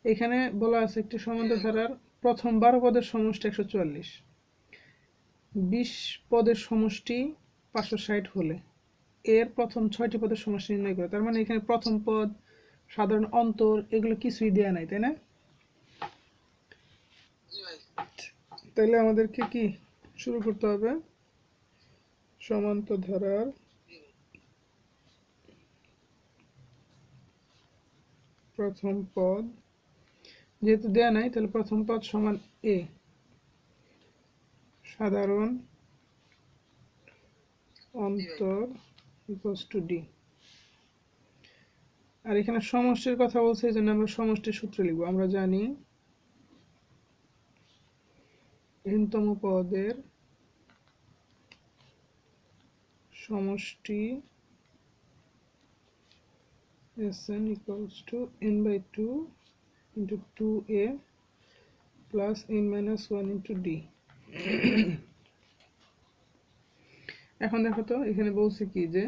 এখানে বলা আছে একটি সমান্তর ধারার প্রথম 12 পদের সমষ্টি 144, 20 পদের সমষ্টি 560 হলে এর প্রথম 6টি পদের সমষ্টি নির্ণয় করে। তার মানে এখানে প্রথম পদ, সাধারণ অন্তর এগুলো কিছুই দেয়া নাই, তাই না? তাইলে আমাদেরকে কি শুরু করতে হবে? সমান্তর ধারার প্রথম পদ, যেহেতু দেয়া নাই তাহলে প্রথম পদ সমান এ, সাধারণ অন্তর ইকুয়ালস টু ডি। আর এখানে সমষ্টির কথা বলছে, এই জন্য আমরা সমষ্টির সূত্র লিখব। আমরা জানি n-তম পদের সমষ্টি Sn equals to n/2 into 2a plus n minus 1 into d। এখন দেখো তো এখানে বলছে কি যে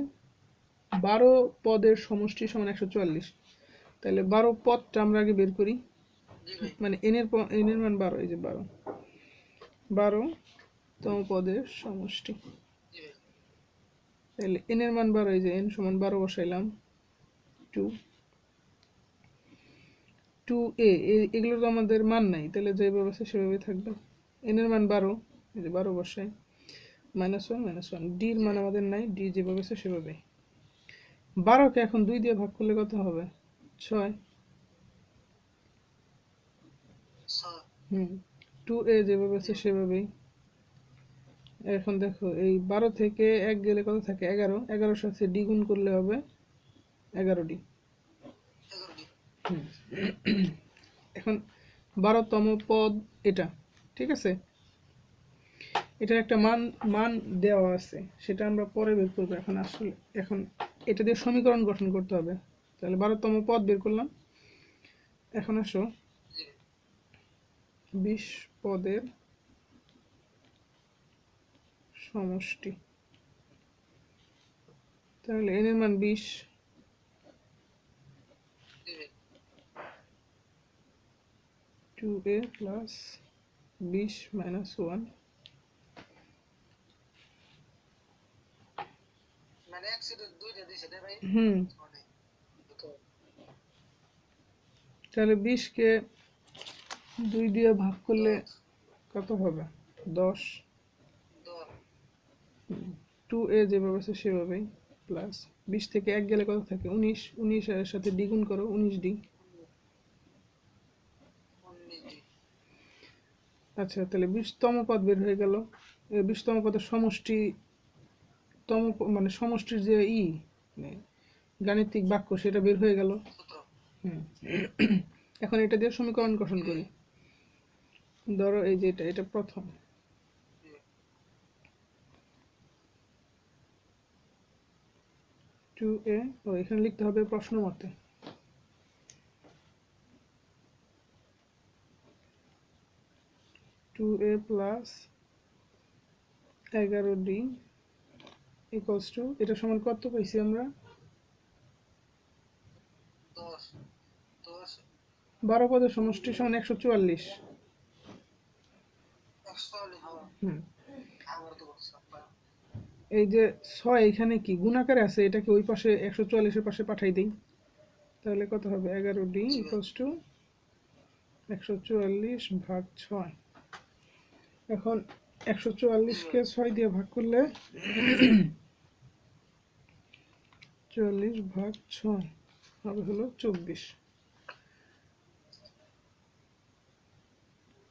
12 পদের সমষ্টি সমান 144, তাহলে 12 পদটা আমরা আগে বের করি, মানে n এর মান 12, এই যে 12তম পদের সমষ্টি। তাহলে n এর মান 12, এই যে n সমান 12 বসাইলাম, 2a এগুলো তো আমাদের মান নাই, তাহলে যেভাবে আছে সেভাবেই থাকবে। n এর মান 12, এই যে 12 বসাই, -1 d এর মান আমাদের নাই, d যেভাবে আছে সেভাবে। 12কে এখন 2 দিয়ে ভাগ করলে কত হবে? 6। 2a যেভাবে আছে সেভাবেই। এখন দেখো এই 12 থেকে 1 গেলে কত থাকে? 11, 11-এর সাথে d গুণ করলে হবে 11d। এখন 12তম পদ এটা, ঠিক আছে? এটার একটা মান দেওয়া আছে, সেটা আমরা পরে বের করবো। এখন এটা দিয়ে সমীকরণ গঠন করতে হবে। তাহলে 12তম পদ বের করলাম। এখন আসো 20 পদের সমষ্টি। তাহলে n এর মান 20, 2a plus 20 minus 1, তাহলে 20কে 2 দিয়ে ভাগ করলে কত হবে? 10। 2a যেভাবে আছে সেভাবেই, প্লাস 20 থেকে 1 গেলে কত থাকে? 19, 19 এর সাথে d গুণ করো, 19d। আচ্ছা, তাহলে 20তম পদ বের হয়ে গেল। 20তম পদের সমষ্টি মানে সমষ্টির যে মানে গাণিতিক বাক্য সেটা বের হয়ে গেল। এখন এটা দিয়ে সমীকরণ গঠন করি। ধরো এই যে এটা প্রথম, এখানে লিখতে হবে প্রশ্ন মতে 2a plus 11d equals to, এটা সমান কত পাইছি আমরা? 12 পদের সমষ্টি সমান 144। এই যে 6 এখানে কি গুণাকারে আছে, এটাকে ওই পাশে 144 এর পাশে পাঠাই দেই, তাহলে কত হবে? 11d equals to 144 ভাগ 6। এখন 144কে 6 দিয়ে ভাগ করলে 44 ভাগ 6 হবে হলো 24।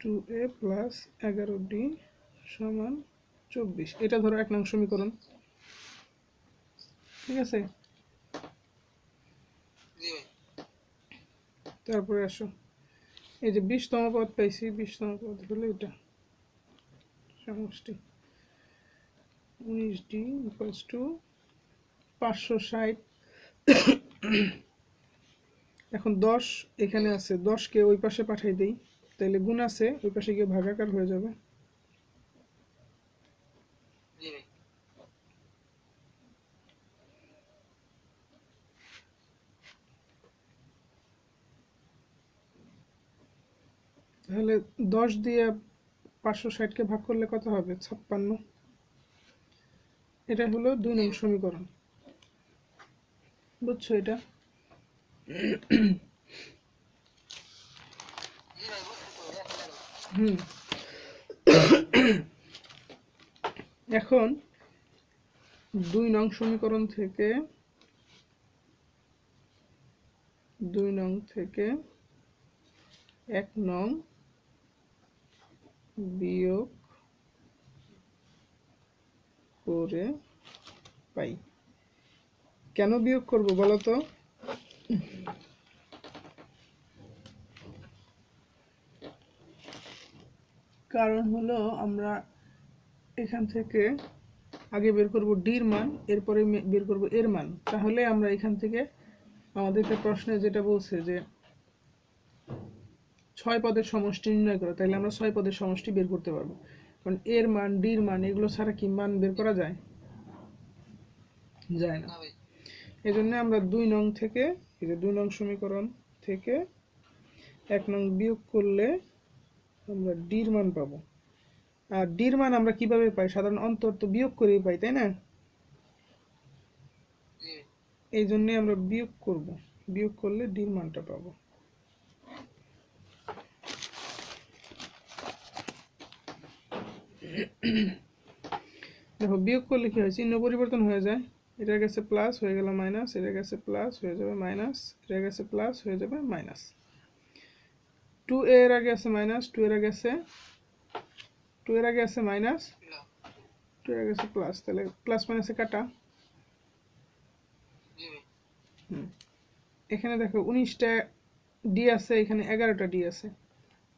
2a plus 11d সমান 24। এটা ধরো 1 নং সমীকরণ, ঠিক আছে? তারপরে আসো এই যে 20তম পদ পাইছি, 20তম পদ হলো এটা সমষ্টি 19d equals to 560। এখন 10 এখানে আছে, 10কে ওই পাশে পাঠাই দেই, তাহলে গুণ আছে, ওই পাশে গিয়ে ভাগাকার হয়ে যাবে। তাহলে 10 দিয়ে 560কে ভাগ করলে কত হবে? 56। এটা হলো 2 নং সমীকরণ। বুঝছো এটা? হুম। এখন 2 নং সমীকরণ থেকে 1 নং বিয়োগ করে পাই। কেন বিয়োগ করব বলো তো? কারণ হলো আমরা এখান থেকে আগে বের করব ডির মান, এরপরে বের করব এর মান। তাহলে আমরা এখান থেকে আমাদেরকে প্রশ্নে যেটা বলছে যে 6 পদের সমষ্টি নির্ণয় করো, তাহলে আমরা 6 পদের সমষ্টি বের করতে পারবো। কারণ এর মান, ডির মান এগুলো ছাড়া কি মান বের করা যায়? যায় না। এজন্য আমরা 2 নং থেকে, এই যে 2 নং সমীকরণ থেকে 1 নং বিয়োগ করলে আমরা ডির মান পাবো। আর ডির মান আমরা কিভাবে পাই? সাধারণ অন্তর তো বিয়োগ করেই পাই, তাই না? এই জন্য আমরা বিয়োগ করব, বিয়োগ করলে ডির মানটা পাবো। দেখো বিয়োগ করলে কি হয়? চিহ্ন পরিবর্তন হয়ে যায়। এটা গেছে প্লাস হয়ে গেল মাইনাস, এটা গেছে প্লাস হয়ে যাবে মাইনাস, এটা গেছে প্লাস হয়ে যাবে মাইনাস। 2 এর আগে আছে মাইনাস, 2 এর আগে আছে মাইনাস, 2 এর আগে আছে প্লাস, তাহলে প্লাস মাইনাসে কাটা। এখানে দেখো 19টা ডি আছে, এখানে 11টা ডি আছে।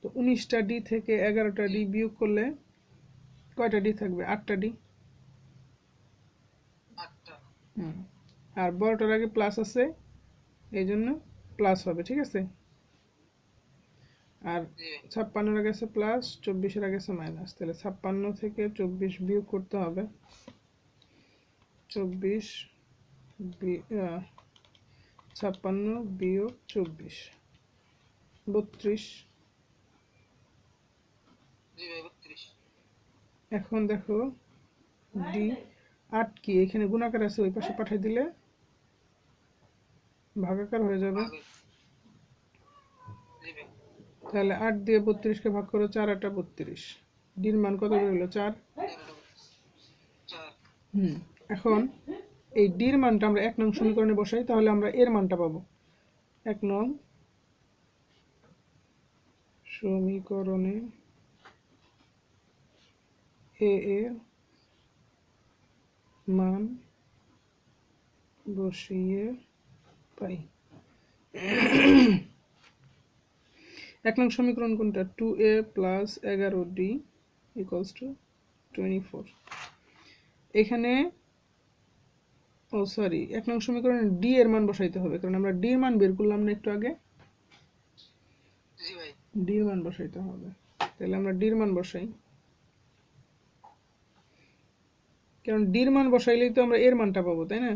তো 19টা ডি থেকে 11টা ডি বিয়োগ করলে কয়টা ডি থাকবে? 8টা ডি। আর বড়টার আগে প্লাস আছে, এই জন্য প্লাস হবে, ঠিক আছে? আর 56-এর আগে আছে প্লাস, 24-এর আগে আছে মাইনাস, তাহলে 56 থেকে 24 বিয়োগ করতে হবে। 56 বিয়োগ 24, 32। এখন দেখো ডি 8 কি এখানে গুণাকার আছে, ওই পাশে পাঠিয়ে দিলে ভাগাকার হয়ে যাবে। তাহলে 8 দিয়ে 32কে ভাগ করো, 4 8 32। ডির মান কত বের হলো? 4। এখন এই ডির মানটা আমরা 1 নং সমীকরণে বসাই, তাহলে আমরা এর মানটা পাবো। 1 নং সমীকরণে এ এর মান বসিয়ে পাই। 1 নং সমীকরণ কোনটা? 2a plus 11d equals to 24। এখানে 1 নং সমীকরণে ডি এর মান বসাইতে হবে, কারণ আমরা ডি এর মান বের করলাম না একটু আগে। ডি এর মান বসাইতে হবে, তাহলে আমরা ডি এর মান বসাই। কারণ ডি এর মান বসাইলেই তো আমরা এর মানটা পাবো, তাই না?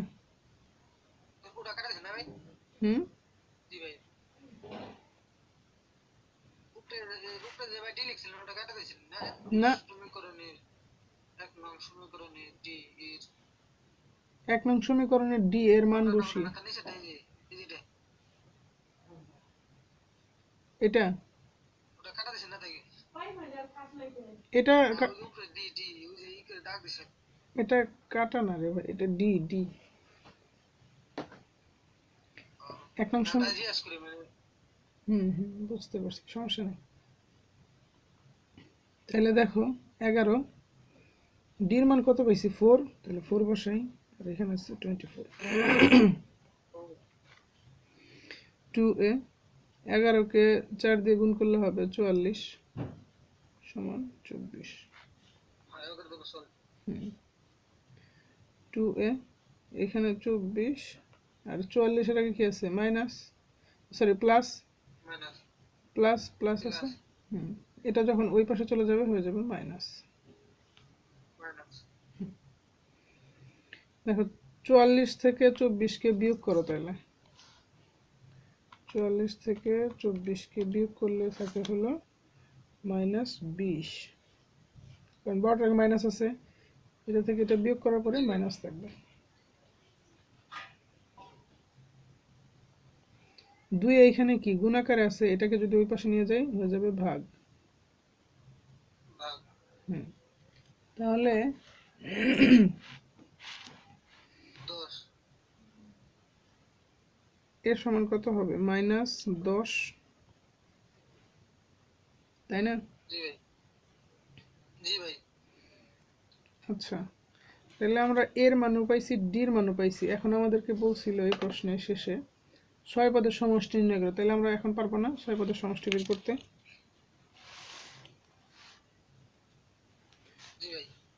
না, 1 নং সমীকরণে ডি এর মান বসিয়ে এটা এটা এটা কাটা না রে ভাই, এটা ডি ডি 1 নং বুঝতে পারছি, সমস্যা নেই। তাহলে দেখো 11 ডির মান কত পাইছি? 4, তাহলে 4 বসাই, আর এখানে আছে 24। 2a 11কে 4 দিয়ে গুণ করলে হবে 44 সমান 24। 2a এখানে 24, আর 44-এর আগে কি আছে? Minus, sorry plus, plus plus আছে। এটা যখন ওই পাশে চলে যাবে হয়ে যাবে মাইনাস। দেখো 44 থেকে 24কে বিয়োগ করো, তাহলে 44 থেকে 24কে বিয়োগ করলে থাকে হলো মাইনাস 20, কারণ বড়টার মাইনাস আছে, এটা থেকে এটা বিয়োগ করার পরে মাইনাস থাকবে। 2 এইখানে কি গুণাকারে আছে, এটাকে যদি ওই পাশে নিয়ে যাই হয়ে যাবে ভাগ। হুম, তাহলে এর সমান কত হবে? -10, তাই না? আচ্ছা, তাহলে আমরা এর মানও পাইছি, ডির মানও পাইছি। এখন আমাদেরকে বলছিল এই প্রশ্নের শেষে 6 পদের সমষ্টি নির্ণয় করো। তাহলে আমরা এখন পারবো না 6 পদের সমষ্টি বের করতে?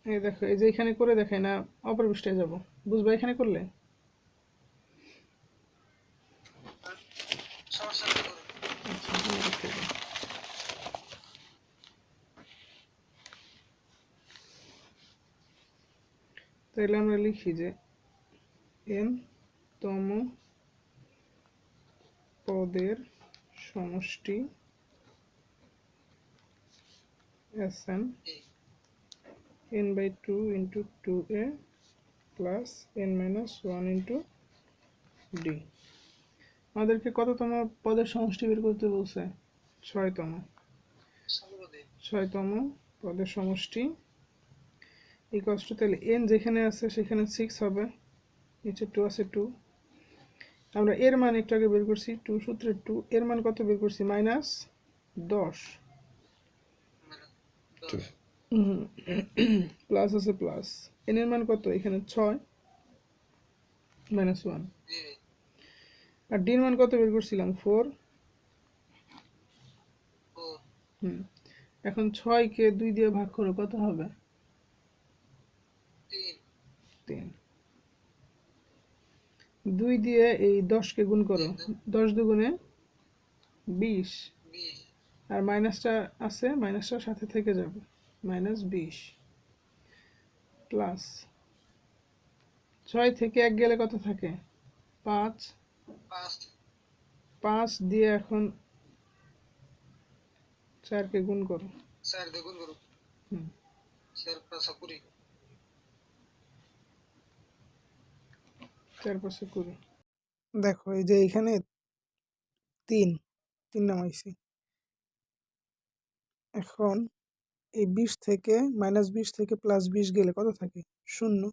এই দেখো, এই যে এখানে করে দেখাই না, অপর পৃষ্ঠায় যাব, বুঝবা এখানে করলে? তাহলে আমরা লিখি যে n তম পদের সমষ্টি Sn n/2 into 2a plus n-1 into d। আমাদেরকে কততম পদের সমষ্টি বের করতে বলছে? 6তম। 6তম পদের সমষ্টি ইকুয়ালস টু, তাহলে n যেখানে আছে সেখানে 6 হবে, নিচে 2 আছে 2। আমরা এর মান একটু আগে বের করছি, 2 সূত্রে 2 এর মান কত বের করছি? -10। প্লাস আছে প্লাস, n এর মান কত? এখানে 6 -1। আর d এর মান কত বের করছিলাম? 4। এখন 6 কে 2 দিয়ে ভাগ করো, কত হবে? 3। 2 দিয়ে এই 10 কে গুণ করো, 10 দুগুণে 20, আর মাইনাসটা আছে, মাইনাসটার সাথে থেকে যাবে, -20 প্লাস 6 থেকে 1 গেলে কত থাকে? 5। 5 দিয়ে এখন 4 কে গুণ করো, 4 5 20। দেখো এই যে এখানে 3 নামাইছি। এখন এই 20 থেকে -20 থেকে +20 গেলে কত থাকে? 0।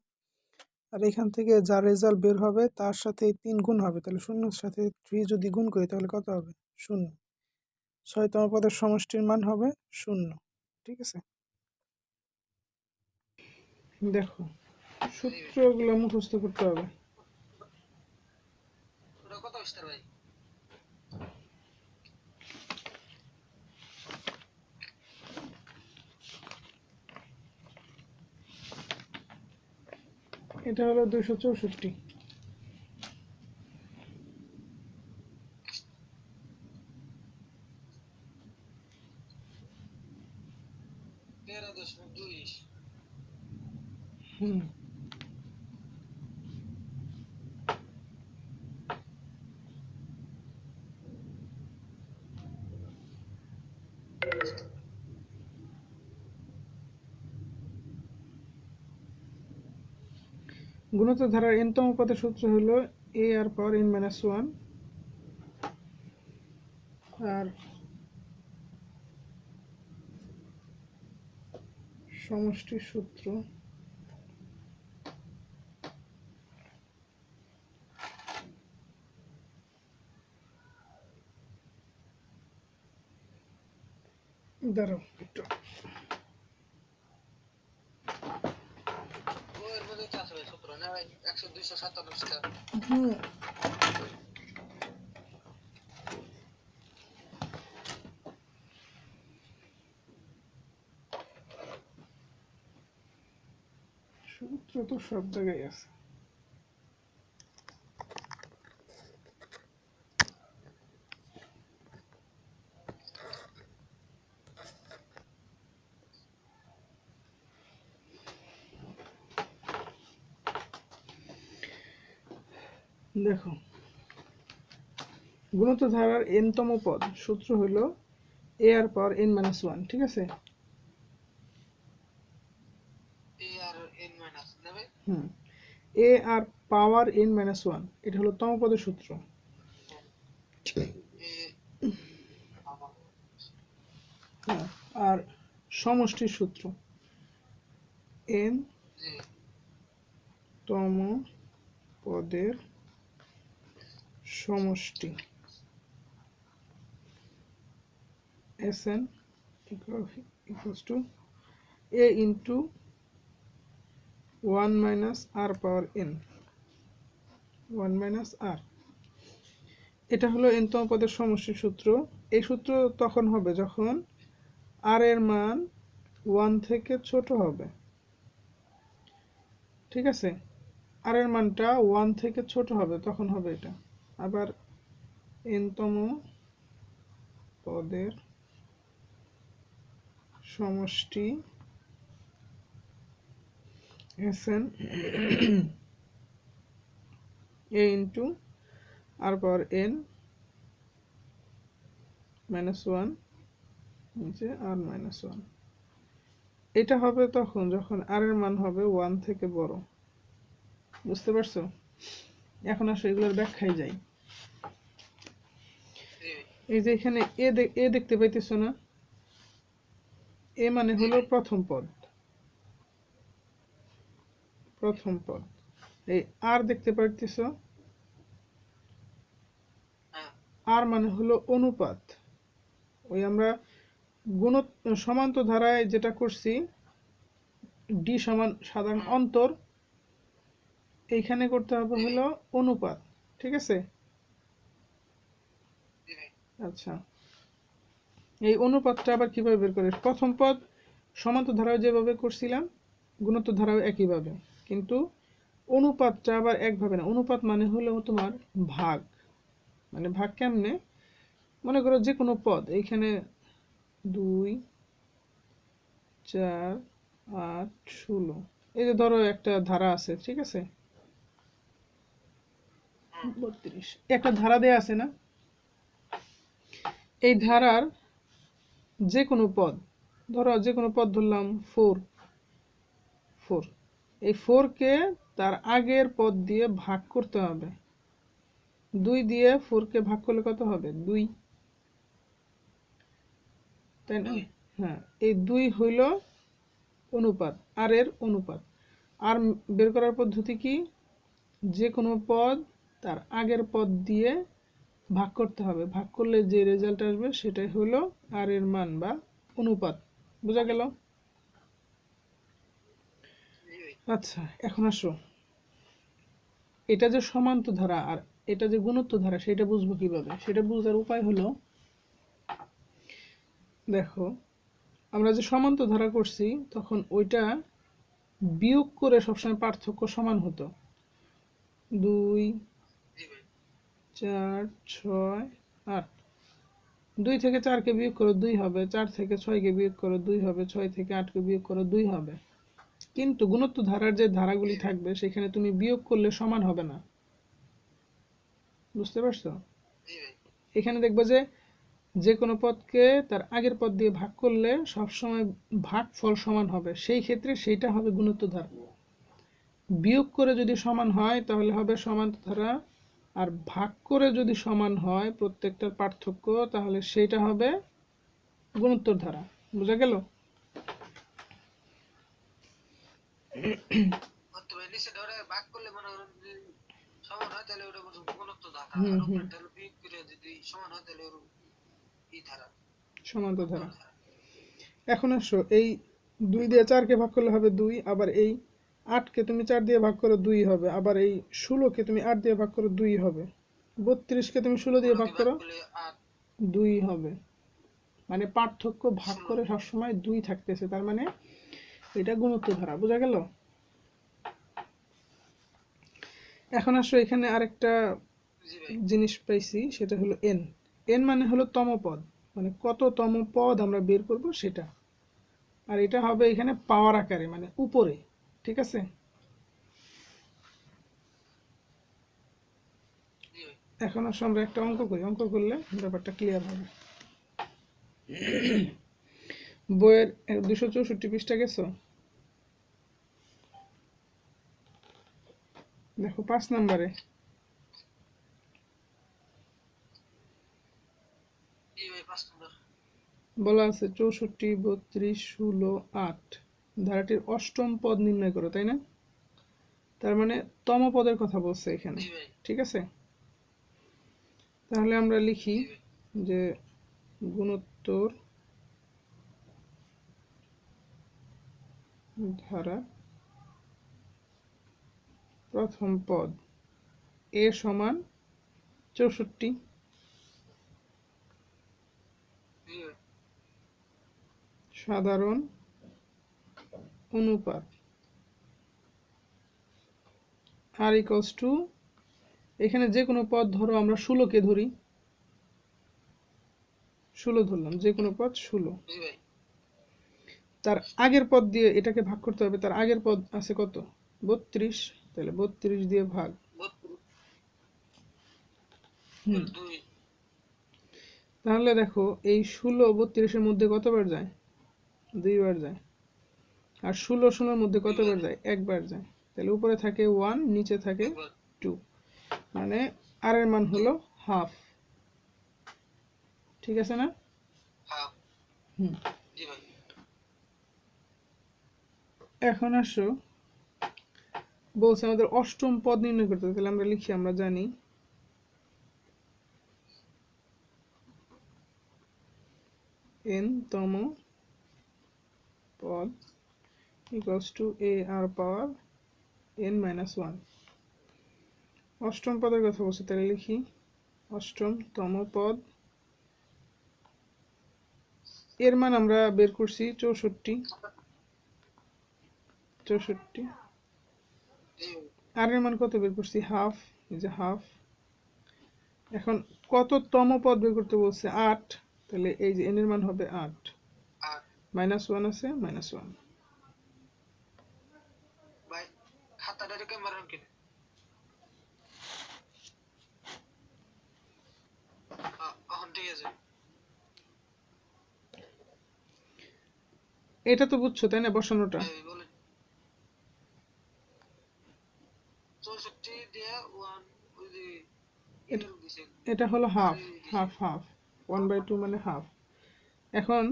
আর এখান থেকে যা রেজাল্ট বের হবে তার সাথে 3 গুণ হবে, তাহলে 0-র সাথে 3 যদি গুণ করি তাহলে কত হবে? 0। 6তম পদের সমষ্টির মান হবে 0। ঠিক আছে, দেখো সূত্রগুলো মুখস্থ করতে হবে। এটা হলো 264। হুম, গুণিত ধারার n-তম পদের সূত্র হলো a আর পাওয়ার n-1, আর সমষ্টির সূত্র দাঁড়াও একটু, হুম, সূত্র তো সব জায়গায় আছে। দেখো, গুণিত ধারার n-তম পদ সূত্র হলো এ আর পাওয়ার n মাইনাস ওয়ান, ঠিক আছে? হুম, এ আর পাওয়ার n মাইনাস ওয়ান, এটা হলো তম পদের সূত্র। হ্যাঁ, আর সমষ্টির সূত্র n তম পদের সমষ্টি Sn equals to a into 1 minus r power n, 1 minus r। এটা হলো n তম পদের সমষ্টির সূত্র। এই সূত্র তখন হবে যখন r এর মান 1 থেকে ছোট হবে, ঠিক আছে? r এর মানটা 1 থেকে ছোট হবে, তখন হবে এটা। আবার n তম পদের সমষ্টি Sn a into r power n minus 1 নিচে r minus 1। এটা হবে তখন যখন r এর মান হবে 1 থেকে বড়। বুঝতে পারছো? এখন আসো এগুলোর ব্যাখ্যায় যাই। এই যে এখানে এ দেখতে পাইতেছো না? এ মানে হলো প্রথম পদ, প্রথম পদ। এই আর দেখতে পাইতেছো? আর মানে হলো অনুপাত। ওই আমরা সমান্তর ধারায় যেটা করছি, ডি সমান সাধারণ অন্তর, এইখানে করতে হবে হলো অনুপাত, ঠিক আছে? আচ্ছা, এই অনুপাতটা আবার কিভাবে বের করে? প্রথম পদ সমান্তর ধারায় যেভাবে করছিলাম, গুণোত্তর ধারাও একইভাবে, কিন্তু অনুপাতটা আবার একভাবে না। অনুপাত মানে হলো তোমার ভাগ। মানে ভাগ কেমনে? মনে করো যে কোনো পদ, এইখানে 2 4 8 16, এই যে ধরো একটা ধারা আছে, ঠিক আছে? 32 একটা ধারা দেয়া আছে না? এই ধারার যে কোনো পদ, ধরো যে কোনো পদ ধরলাম 4, এই 4 কে তার আগের পদ দিয়ে ভাগ করতে হবে। 2 দিয়ে 4 কে ভাগ করলে কত হবে? 2, তাই না? হ্যাঁ, এই 2 হইল অনুপাত, আর এর অনুপাত। আর বের করার পদ্ধতি কি? যে কোনো পদ তার আগের পদ দিয়ে ভাগ করতে হবে, ভাগ করলে যে রেজাল্ট আসবে সেটাই হলো আর এর মান বা অনুপাত। বোঝা গেল? আচ্ছা, এখন আসো, এটা যে সমান্তর ধারা আর এটা যে গুণোত্তর ধারা, সেটা বুঝবো কিভাবে? সেটা বোঝার উপায় হলো, দেখো আমরা যে সমান্তর ধারা করছি তখন ওইটা বিয়োগ করে সবসময় পার্থক্য সমান হতো। 2 4 6 8, 2 থেকে 4 কে বিয়োগ করো 2 হবে, 4 থেকে 6 কে বিয়োগ করো 2 হবে, 6 থেকে 8 কে বিয়োগ করো 2 হবে। কিন্তু গুণোত্তর ধারার যে ধারাগুলি থাকবে সেখানে তুমি বিয়োগ করলে সমান হবে না। বুঝতে পারছো? এখানে দেখবো যে কোনো পদকে তার আগের পদ দিয়ে ভাগ করলে সবসময় ভাগফল সমান হবে, সেই ক্ষেত্রে সেইটা হবে গুণোত্তর ধারা। বিয়োগ করে যদি সমান হয় তাহলে হবে সমান্তর ধারা, আর ভাগ করে যদি সমান হয় প্রত্যেকটার পার্থক্য, তাহলে সেইটা হবে গুণোত্তর ধারা। বোঝা গেল? সমান্তর ধারা। এখন আসো, এই 2 দিয়ে 4 কে ভাগ করলে হবে 2, আবার এই 8 কে তুমি 4 দিয়ে ভাগ করো 2 হবে, আবার এই 16 কে তুমি 8 দিয়ে ভাগ করো 2 হবে, 32 কে তুমি 16 দিয়ে ভাগ করো 2 হবে। মানে পার্থক্য ভাগ করে সবসময় 2 থাকতেছে, তার মানে এটা গুণোত্তর ধারা। বোঝা গেল? এখন আসো, এখানে আরেকটা জিনিস পাইছি, সেটা হলো n। n মানে হলো তম পদ, মানে কত তম পদ আমরা বের করব সেটা। আর এটা হবে এখানে পাওয়ার আকারে, মানে উপরে, ঠিক আছে? এখন আসো আমরা একটা অঙ্ক করি, অঙ্ক করলে ব্যাপারটা ক্লিয়ার হবে। বইয়ের 264 পৃষ্ঠা গেছো? দেখো 5 নম্বরে বলা আছে 64, 32, 16, 8 ধারাটির অষ্টম পদ নির্ণয় করো, তাই না? তার মানে তম পদের কথা বলছে এখানে, ঠিক আছে? তাহলে আমরা লিখি যে গুণোত্তর ধারা প্রথম পদ এ সমান 64, সাধারণ অনুপাত আর ইকুয়ালস টু, এখানে যে কোনো পদ ধরো, আমরা 16কে ধরি, 16 ধরলাম, যে কোনো পদ 16, তার আগের পদ দিয়ে এটাকে ভাগ করতে হবে। তার আগের পদ আছে কত? 32, তাহলে 32 দিয়ে ভাগ। তাহলে দেখো এই 16 32-এর মধ্যে কতবার যায়? 2 বার যায়। আর 16 16-এর মধ্যে কতবার যায়? 1 বার যায়। তাহলে উপরে থাকে 1, নিচে থাকে 2, মানে আর এর মান হলো হাফ। ঠিক আছে না? হুম। এখন আসো, বলছে আমাদের অষ্টম পদ নির্ণয় করতে, তাহলে আমরা লিখি, আমরা জানি n তম পদ equals to a r power n minus 1। অষ্টম পদের কথা বলছে, তাহলে লিখি অষ্টম তম পদ, এর মান আমরা বের করছি 64, আর এর মান কত বের করছি? হাফ, এই যে হাফ। এখন কত তম পদ বের করতে বলছে? 8, তাহলে এই যে n এর মান হবে 8, মাইনাস 1 আছে, মাইনাস 1। এটা তো বুঝছো তাই না, বসানোটা? এটা হলো হাফ, হাফ হাফ, 1/2 মানে হাফ। এখন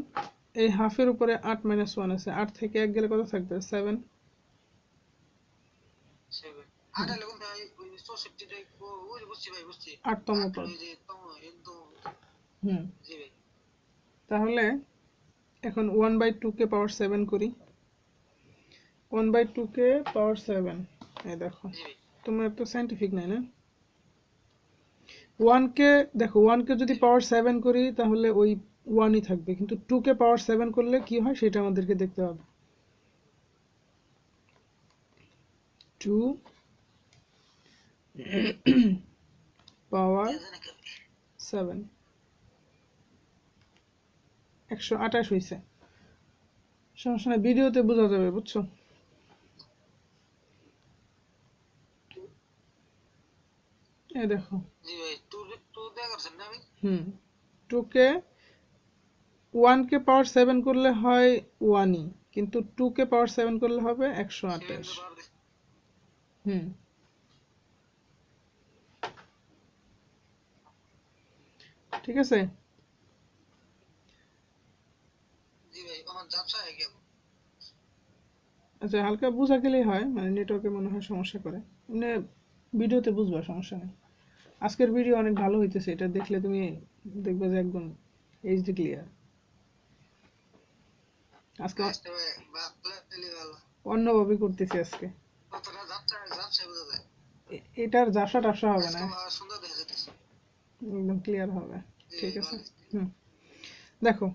এই হাফের উপরে 8 মাইনাস 1 আছে, 8 থেকে 1 গেলে কত থাকবে? 7। আটতম পদ। হুম। তাহলে এখন 1/2 কে পাওয়ার 7 করি। 1/2 কে পাওয়ার 7, এই দেখো, তোমরা তো সায়েন্টিফিক নাই না? 1 কে দেখো, 1 কে যদি পাওয়ার 7 করি তাহলে ওই 1ই থাকবে, কিন্তু 2 কে পাওয়ার 7 করলে কি হয় সেটা আমাদেরকে দেখতে হবে। 2 পাওয়ার 7 128 হয়েছে। সমস্যা নাই, ভিডিওতে বোঝা যাবে, বুঝছো? এই দেখো, হুম, 2 কে 1 কে পাওয়ার 7 করলে হয় 1ই, কিন্তু 2 কে পাওয়ার 7 করলে হবে 128। হুম, ঠিক আছে। আচ্ছা, হালকা বোঝা গেলেই হয়, মানে নেটওয়ার্কে মনে হয় সমস্যা করে, মানে ভিডিওতে বুঝবা, সমস্যা নেই। আজকের ভিডিও অনেক ভালো হইতেছে, এটা দেখলে তুমি দেখবে যে একদম এইচডি ক্লিয়ার। আজকে অন্যভাবে করতেছি আজকে, এটার ঝাপসা টাপসা হবে না, একদম ক্লিয়ার হবে। ঠিক আছে। হুম, দেখো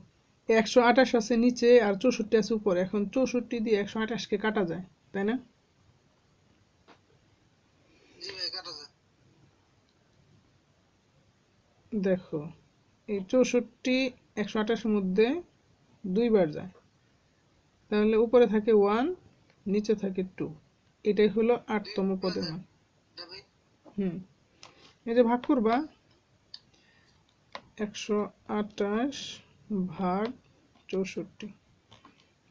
128 আছে নিচে আর 64 আছে উপরে। এখন 64 দিয়ে 128-কে কাটা যায়, তাই না? দেখো এই 64 128-এর মধ্যে 2 বার যায়, তাহলে উপরে থাকে 1, নিচে থাকে 2, এটাই হলো 8তম পদের মান। হুম, এই যে ভাগ করবা 128 ভাগ 64।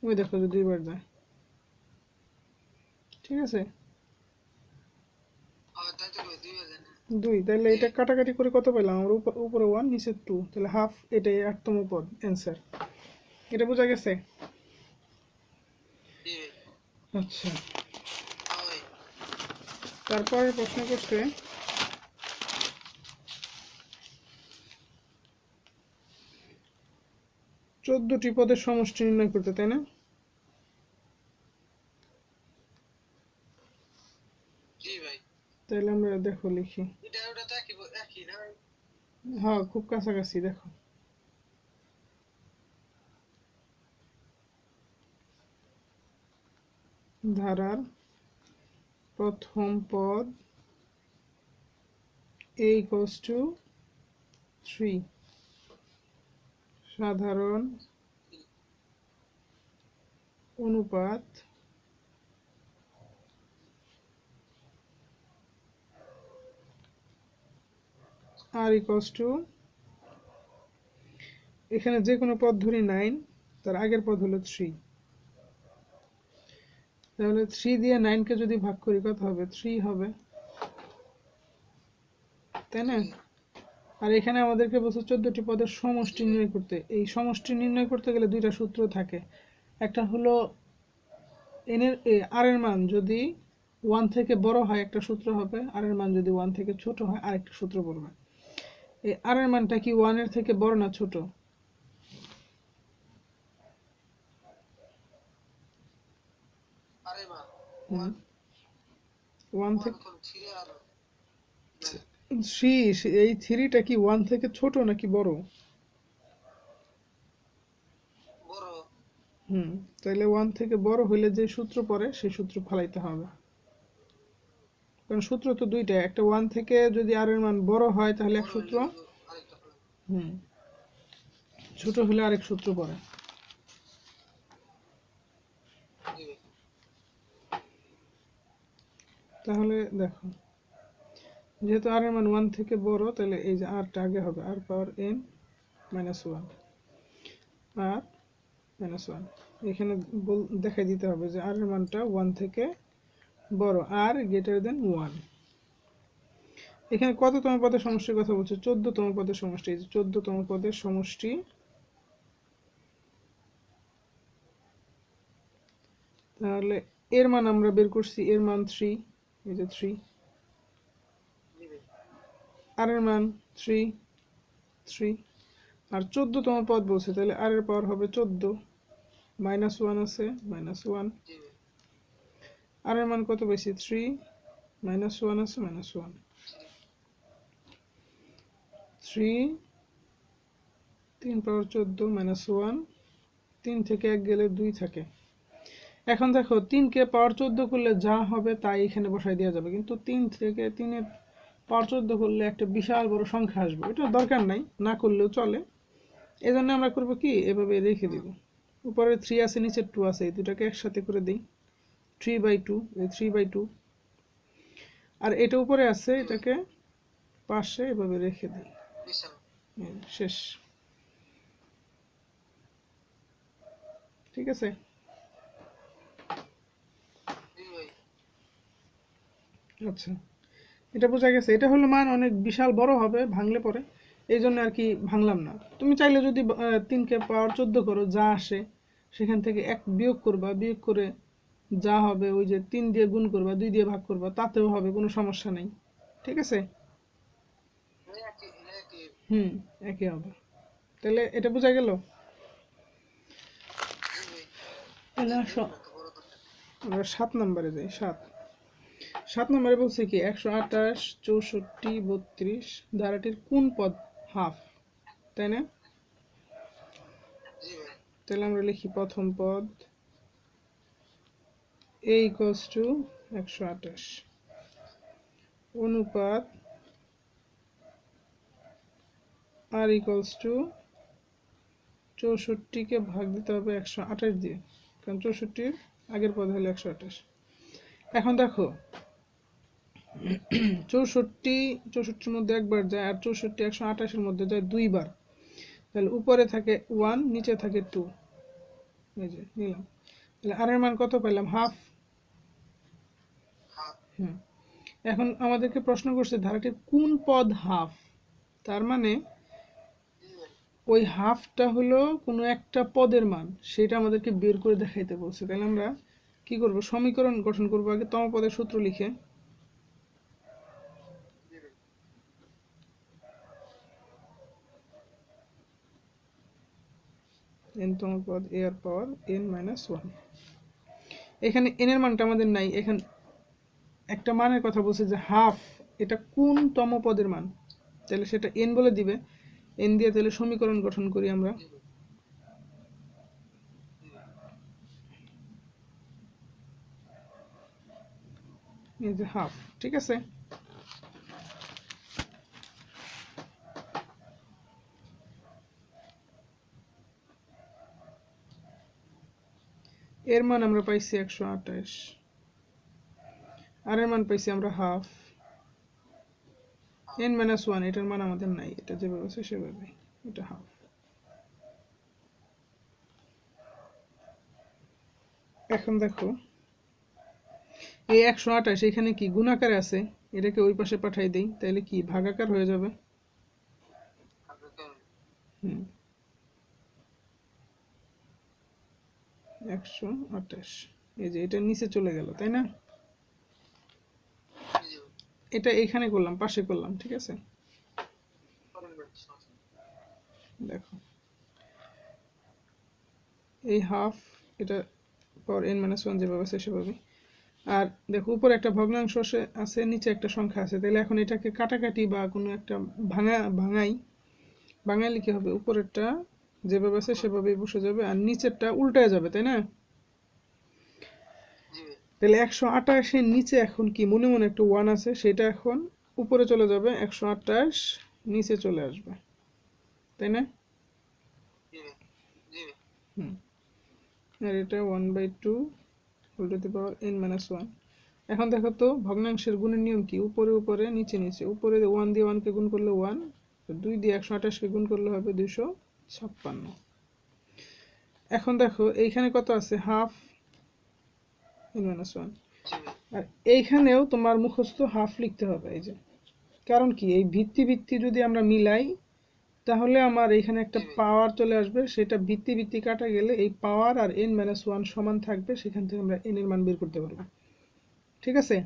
ওই দেখো যে 2 বার যায়, ঠিক আছে? 2, তাহলে এটা কাটাকাটি করে কত পেলাম? আমার উপরে 1 নিচে 2, তাহলে হাফ। এটাই 8তম পদ অ্যান্সার। এটা বোঝা গেছে? আচ্ছা, তারপরে প্রশ্ন করছে 14টি পদের সমষ্টি নির্ণয় করতে, তাই না? তাহলে আমরা দেখো লিখি। হ্যাঁ, খুব কাছাকাছি। দেখো, ধারার প্রথম পদ a equals to 3, সাধারণ অনুপাত r equals to, এখানে যে কোনো পদ ধরি 9, তার আগের পদ হলো 3, তাহলে 3 দিয়ে 9 কে যদি ভাগ করি কত হবে? 3 হবে, তাই না? আর এখানে আমাদেরকে বলছে 14টি পদের সমষ্টি নির্ণয় করতে। এই সমষ্টি নির্ণয় করতে গেলে দুইটা সূত্র থাকে। একটা হলো আর এর মান যদি 1 থেকে বড় হয় একটা সূত্র হবে, আর এর মান যদি 1 থেকে ছোট হয় আরেকটা সূত্র পড়বে। এই আর এর মানটা কি 1 এর থেকে বড় না ছোট? হুম, 1 থেকে 3, এই 3টা কি 1 থেকে ছোট নাকি বড়? তাহলে 1 থেকে বড় হইলে যে সূত্র পড়ে সেই সূত্র ফলাইতে হবে, কারণ সূত্র তো দুইটা। একটা 1 থেকে যদি আর এর মান বড় হয় তাহলে এক সূত্র, ছোট হলে আরেক সূত্র পড়ে। তাহলে দেখো, যেহেতু আর এর মান 1 থেকে বড়, তাহলে এই যে আরটা আগে হবে, আর পাওয়ার n মাইনাস 1, আর মাইনাস 1। এখানে দেখাই দিতে হবে যে আর এর মানটা 1 থেকে বড়, আর গ্রেটার দেন 1। এখানে কততম পদের সমষ্টির কথা বলছে? 14তম পদের সমষ্টি। এই যে 14তম পদের সমষ্টি, তাহলে এর মান আমরা বের করছি, এর মান 3, এই যে 3, আর এর মান 3, 3, আর 14তম পদ বলছে, তাহলে আর এর পাওয়ার হবে 14, মাইনাস 1 আছে, মাইনাস 1, আর এর মান কত বেশি? 3, মাইনাস 1 আছে, মাইনাস 1, 3, 3 পাওয়ার 14, মাইনাস 1, 3 থেকে 1 গেলে 2 থাকে। এখন দেখো 3 কে পাওয়ার 14 করলে যা হবে তাই এখানে বসাই দেওয়া যাবে, কিন্তু 3 থেকে 3 পাওয়ার 14 করলে একটা বিশাল বড় সংখ্যা আসবে, এটা দরকার নাই, না করলেও চলে। এই জন্য আমরা করবো কি, এভাবে রেখে দিব। উপরে 3 আছে, নিচে 2 আছে, এই দুটাকে একসাথে করে দিই, 3/2, এই 3/2, আর এটা উপরে আছে, এটাকে পাশে এভাবে রেখে দিই, শেষ। ঠিক আছে? আচ্ছা, এটা বোঝা গেছে। এটা হলো মান অনেক বিশাল বড় হবে ভাঙলে পরে, এই জন্য আর কি ভাঙলাম না। তুমি চাইলে যদি 3 কে পাওয়ার 14 করো, যা আসে সেখান থেকে 1 বিয়োগ করবা, বিয়োগ করে যা হবে ওই যে 3 দিয়ে গুণ করবা, 2 দিয়ে ভাগ করবা, তাতেও হবে, কোনো সমস্যা নেই। ঠিক আছে? একই হবে। তাহলে এটা বোঝা গেল? তাহলে আমরা 7 নম্বরে যাই। 7 নম্বরে বলছে কি 128, 64, 32 ধারাটির কোন পদ হাফ, তাই না? তাহলে আমরা লিখি প্রথম পদ a equals to 128, অনুপাত r equals to 64 কে ভাগ দিতে হবে 128 দিয়ে, কারণ 64 আগের পদ হলো 128। এখন দেখো 64 64-র মধ্যে একবার যায়, আর 64 128-এর মধ্যে যায় 2 বার। তাহলে উপরে থাকে 1, নিচে থাকে 2, এই যে নিলাম। তাহলে আর এর মান কত পেলাম? হাফ। হুম, এখন আমাদেরকে প্রশ্ন করছে ধারাটির কোন পদ হাফ, তার মানে ওই হাফটা হলো কোনো একটা পদের মান, সেটা আমাদেরকে বের করে দেখাইতে বলছে। তাহলে আমরা কি করব? সমীকরণ গঠন করব আগে তম পদের সূত্র লিখে। n তম পদ a এর পাওয়ার n - 1। এখানে n এর মানটা আমাদের নাই, এখানে একটা মানের কথা বলছে যে হাফ, এটা কোন তম পদের মান, তাহলে সেটা n বলে দিবে। n দিয়ে তাহলে সমীকরণ গঠন করি আমরা। এই যে হাফ, ঠিক আছে। এর মান আমরা পাইছি 128, আর এর মান পাইছি আমরা হাফ। n - 1 এটার মান আমাদের নাই, এটা যেভাবে আছে সেভাবে, এটা হাফ। এখন দেখো এই 128 এখানে কি গুণাকারে আছে, এটাকে ওই পাশে পাঠাই দেই, তাহলে কি ভাগাকার হয়ে যাবে। হুম, 128, এই যে এটা নিচে চলে গেল, তাই না? এটা এখানে করলাম, পাশে করলাম, ঠিক আছে। দেখো এই হাফ, এটা পাওয়ার n - 1 যেভাবে আছে সেভাবে। আর দেখো উপরে একটা ভগ্নাংশ আছে, নিচে একটা সংখ্যা আছে, তাহলে এখন এটাকে কাটাকাটি বা কোনো একটা ভাঙাইলে কি হবে? উপরেরটা যেভাবে আছে সেভাবেই বসে যাবে, আর নিচেরটা উল্টায় যাবে, তাই না? তাহলে 128 এর নিচে এখন কি মনে মনে একটা 1 আছে, সেটা এখন উপরে চলে যাবে, 128 নিচে চলে আসবে, তাই না? হুম, আর এটা 1/2 whole to the power n - 1। এখন দেখো তো ভগ্নাংশের গুণের নিয়ম কি? উপরে উপরে, নিচে নিচে। উপরে 1 দিয়ে 1 কে গুণ করলে 1, 2 দিয়ে 128 কে গুণ করলে হবে 256। এখন দেখো এইখানে কত আছে? Half n - 1। আর এইখানেও তোমার মুখস্থ হাফ লিখতে হবে, এই যে। কারণ কি, এই ভিত্তি ভিত্তি যদি আমরা মিলাই তাহলে আমার এখানে একটা পাওয়ার চলে আসবে, সেটা ভিত্তি ভিত্তি কাটা গেলে এই পাওয়ার আর n - 1 সমান থাকবে, সেখান থেকে আমরা n এর মান বের করতে পারবো, ঠিক আছে।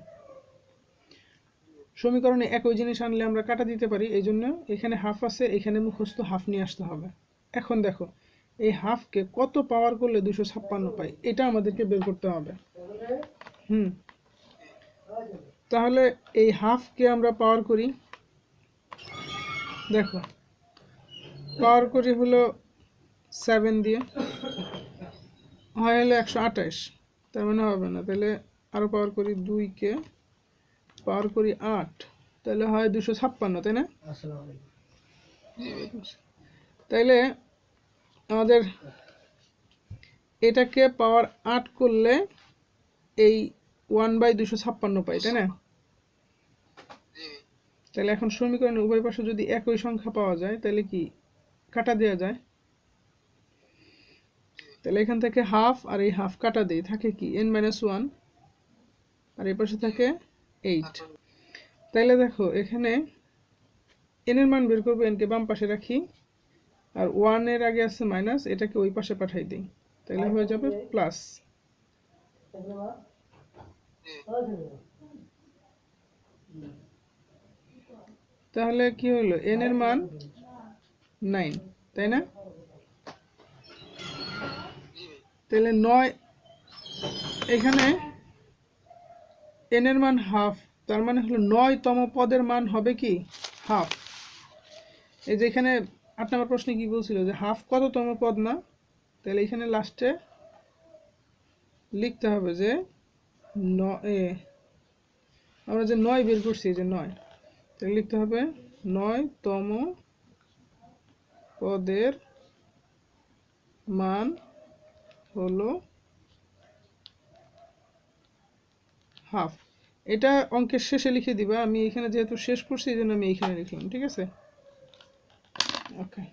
সমীকরণে একই জিনিস আনলে আমরা কাটা দিতে পারি, এই জন্য এখানে হাফ আছে, এখানে মুখস্থ হাফ নিয়ে আসতে হবে। এখন দেখো এই হাফকে কত পাওয়ার করলে 256 পাই, এটা আমাদেরকে বের করতে হবে। হুম, তাহলে এই হাফকে আমরা পাওয়ার করি, দেখো পাওয়ার করি হলো 7 দিয়ে, হয় হলো 128, তার মানে হবে না, তাহলে আরো পাওয়ার করি 2 কে পাওয়ার করি 8, তাহলে হয় 256, তাই না? তাইলে আমাদের এটাকে পাওয়ার 8 করলে এই 1/256 পাই, তাই না? তাহলে এখন সমীকরণের উভয় পাশে যদি একই সংখ্যা পাওয়া যায় তাহলে কি কাটা দেওয়া যায়? তাহলে এখান থেকে হাফ আর এই হাফ কাটা দেই, থাকে কি n - 1, আর এই পাশে থাকে 8। তাইলে দেখো এখানে n এর মান বের করবো, n কে বাম পাশে রাখি, আর 1 এর আগে আছে মাইনাস, এটাকে ওই পাশে পাঠাই দিই, তাহলে হয়ে যাবে প্লাস। তাহলে কি হলো? n এর মান 9, তাই না? তাহলে 9, এখানে n এর মান হাফ, তার মানে হলো 9 তম পদের মান হবে কি হাফ। এই যে এখানে 8 নম্বর প্রশ্নে কি বলছিল যে হাফ কততম পদ না, তাহলে এখানে লাস্টে লিখতে হবে যে আমরা যে 9 বের করছি, যে 9, তাহলে লিখতে হবে 9 তম পদের মান হলো হাফ। এটা অঙ্কের শেষে লিখে দিবা, আমি এখানে যেহেতু শেষ করছি এই জন্য আমি এইখানে লিখলাম, ঠিক আছে। ওকে।